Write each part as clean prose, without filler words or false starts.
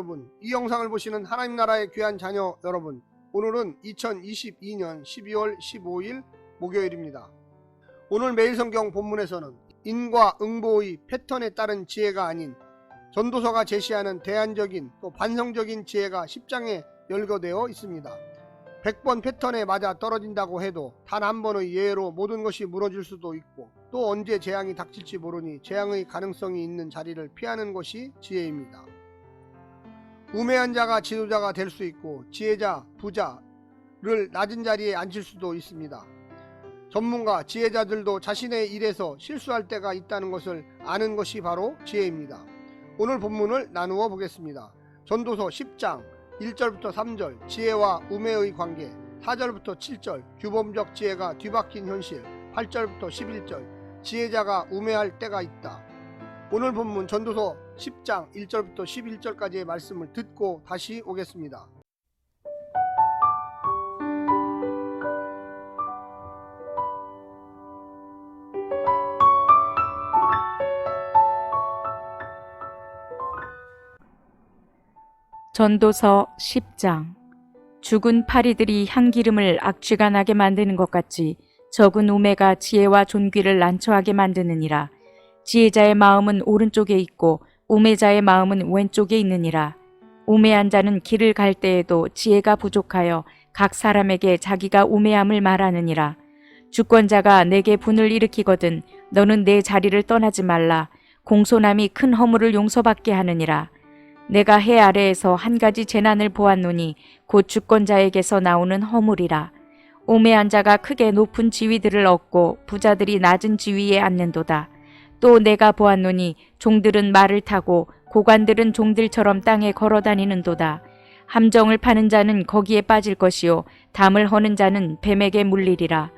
여러분, 이 영상을 보시는 하나님 나라의 귀한 자녀 여러분, 오늘은 2022년 12월 15일 목요일입니다. 오늘 매일 성경 본문에서는 인과응보의 패턴에 따른 지혜가 아닌 전도서가 제시하는 대안적인 또 반성적인 지혜가 10장에 열거되어 있습니다. 100번 패턴에 맞아 떨어진다고 해도 단 한 번의 예외로 모든 것이 무너질 수도 있고, 또 언제 재앙이 닥칠지 모르니 재앙의 가능성이 있는 자리를 피하는 것이 지혜입니다. 우매한 자가 지도자가 될 수 있고, 지혜자, 부자를 낮은 자리에 앉힐 수도 있습니다. 전문가, 지혜자들도 자신의 일에서 실수할 때가 있다는 것을 아는 것이 바로 지혜입니다. 오늘 본문을 나누어 보겠습니다. 전도서 10장 1절부터 3절 지혜와 우매의 관계, 4절부터 7절 규범적 지혜가 뒤바뀐 현실, 8절부터 11절 지혜자가 우매할 때가 있다. 오늘 본문 전도서 10장 1절부터 11절까지의 말씀을 듣고 다시 오겠습니다. 전도서 10장. 죽은 파리들이 향기름을 악취가 나게 만드는 것 같이 적은 우매가 지혜와 존귀를 난처하게 만드느니라. 지혜자의 마음은 오른쪽에 있고 우매자의 마음은 왼쪽에 있느니라. 우매한 자는 길을 갈 때에도 지혜가 부족하여 각 사람에게 자기가 우매함을 말하느니라. 주권자가 내게 분을 일으키거든 너는 내 자리를 떠나지 말라. 공손함이 큰 허물을 용서받게 하느니라. 내가 해 아래에서 한 가지 재난을 보았노니 곧 주권자에게서 나오는 허물이라. 우매한 자가 크게 높은 지위들을 얻고 부자들이 낮은 지위에 앉는도다. 또 내가 보았노니 종들은 말을 타고 고관들은 종들처럼 땅에 걸어다니는도다. 함정을 파는 자는 거기에 빠질 것이요 담을 허는 자는 뱀에게 물리리라.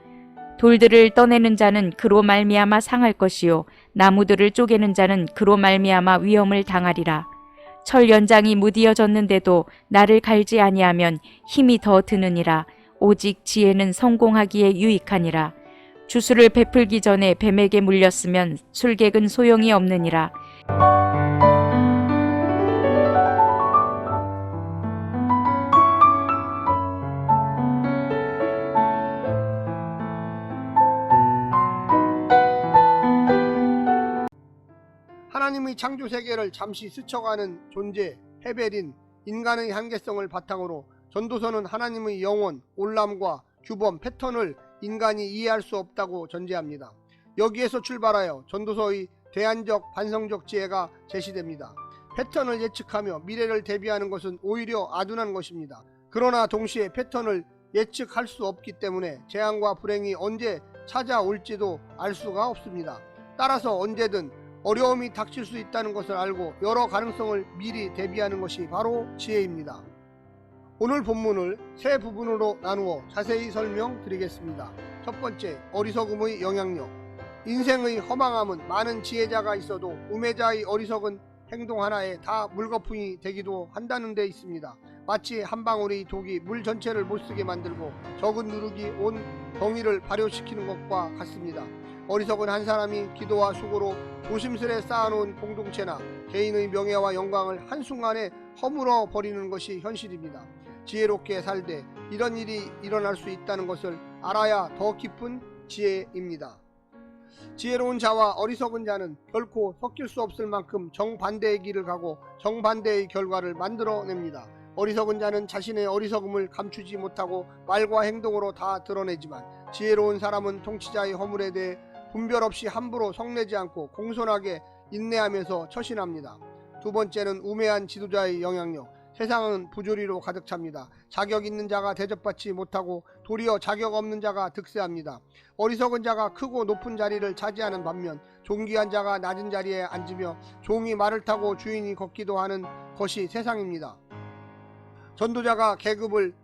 돌들을 떠내는 자는 그로 말미암아 상할 것이요 나무들을 쪼개는 자는 그로 말미암아 위험을 당하리라. 철 연장이 무디어졌는데도 나를 갈지 아니하면 힘이 더 드느니라. 오직 지혜는 성공하기에 유익하니라. 주술을 베풀기 전에 뱀에게 물렸으면 술객은 소용이 없느니라. 하나님의 창조 세계를 잠시 스쳐가는 존재 헤벨인 인간의 한계성을 바탕으로 전도서는 하나님의 영원, 올람과 규범, 패턴을 인간이 이해할 수 없다고 전제합니다. 여기에서 출발하여 전도서의 대안적, 반성적 지혜가 제시됩니다. 패턴을 예측하며 미래를 대비하는 것은 오히려 아둔한 것입니다. 그러나 동시에 패턴을 예측할 수 없기 때문에 재앙과 불행이 언제 찾아올지도 알 수가 없습니다. 따라서 언제든 어려움이 닥칠 수 있다는 것을 알고 여러 가능성을 미리 대비하는 것이 바로 지혜입니다. 오늘 본문을 세 부분으로 나누어 자세히 설명드리겠습니다. 첫 번째, 어리석음의 영향력. 인생의 허망함은 많은 지혜자가 있어도 우매자의 어리석은 행동 하나에 다 물거품이 되기도 한다는 데 있습니다. 마치 한 방울의 독이 물 전체를 못쓰게 만들고 적은 누룩이 온 덩이를 발효시키는 것과 같습니다. 어리석은 한 사람이 기도와 수고로 조심스레 쌓아놓은 공동체나 개인의 명예와 영광을 한순간에 허물어 버리는 것이 현실입니다. 지혜롭게 살되 이런 일이 일어날 수 있다는 것을 알아야 더 깊은 지혜입니다. 지혜로운 자와 어리석은 자는 결코 섞일 수 없을 만큼 정반대의 길을 가고 정반대의 결과를 만들어냅니다. 어리석은 자는 자신의 어리석음을 감추지 못하고 말과 행동으로 다 드러내지만, 지혜로운 사람은 통치자의 허물에 대해 분별 없이 함부로 성내지 않고 공손하게 인내하면서 처신합니다. 두 번째는 우매한 지도자의 영향력. 세상은 부조리로 가득 찹니다. 자격 있는 자가 대접받지 못하고 도리어 자격 없는 자가 득세합니다. 어리석은 자가 크고 높은 자리를 차지하는 반면 존귀한 자가 낮은 자리에 앉으며 종이 말을 타고 주인이 걷기도 하는 것이 세상입니다. 전도자가 계급을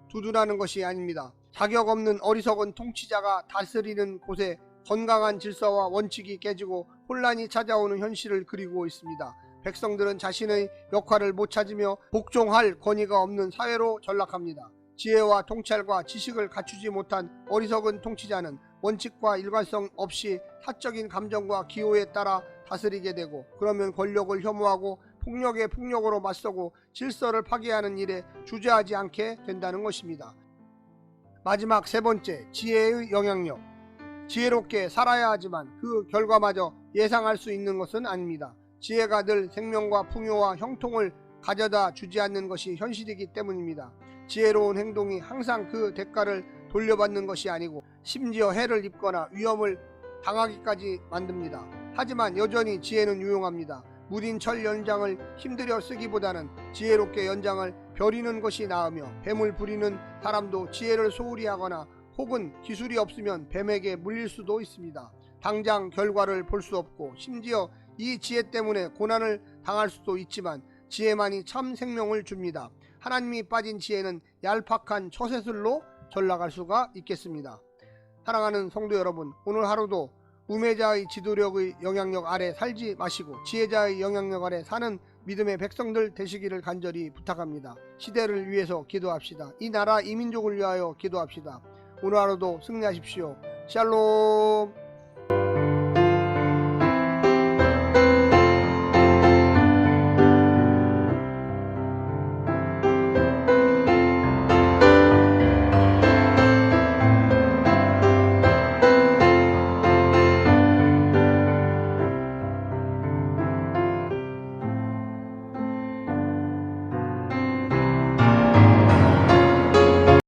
두둔하는 것이 아닙니다. 자격 없는 어리석은 통치자가 다스리는 곳에 건강한 질서와 원칙이 깨지고 혼란이 찾아오는 현실을 그리고 있습니다. 백성들은 자신의 역할을 못 찾으며 복종할 권위가 없는 사회로 전락합니다. 지혜와 통찰과 지식을 갖추지 못한 어리석은 통치자는 원칙과 일관성 없이 사적인 감정과 기호에 따라 다스리게 되고, 그러면 권력을 혐오하고 폭력에 폭력으로 맞서고 질서를 파괴하는 일에 주저하지 않게 된다는 것입니다. 마지막 세 번째, 지혜의 영향력. 지혜롭게 살아야 하지만 그 결과마저 예상할 수 있는 것은 아닙니다. 지혜가 늘 생명과 풍요와 형통을 가져다 주지 않는 것이 현실이기 때문입니다. 지혜로운 행동이 항상 그 대가를 돌려받는 것이 아니고 심지어 해를 입거나 위험을 당하기까지 만듭니다. 하지만 여전히 지혜는 유용합니다. 무딘 철 연장을 힘들여 쓰기보다는 지혜롭게 연장을 벼리는 것이 나으며 뱀을 부리는 사람도 지혜를 소홀히 하거나 혹은 기술이 없으면 뱀에게 물릴 수도 있습니다. 당장 결과를 볼 수 없고 심지어 이 지혜 때문에 고난을 당할 수도 있지만 지혜만이 참 생명을 줍니다. 하나님이 빠진 지혜는 얄팍한 처세술로 전락할 수가 있겠습니다. 사랑하는 성도 여러분, 오늘 하루도 우매자의 지도력의 영향력 아래 살지 마시고 지혜자의 영향력 아래 사는 믿음의 백성들 되시기를 간절히 부탁합니다. 시대를 위해서 기도합시다. 이 나라 이 민족을 위하여 기도합시다. 오늘 하루도 승리하십시오. 샬롬.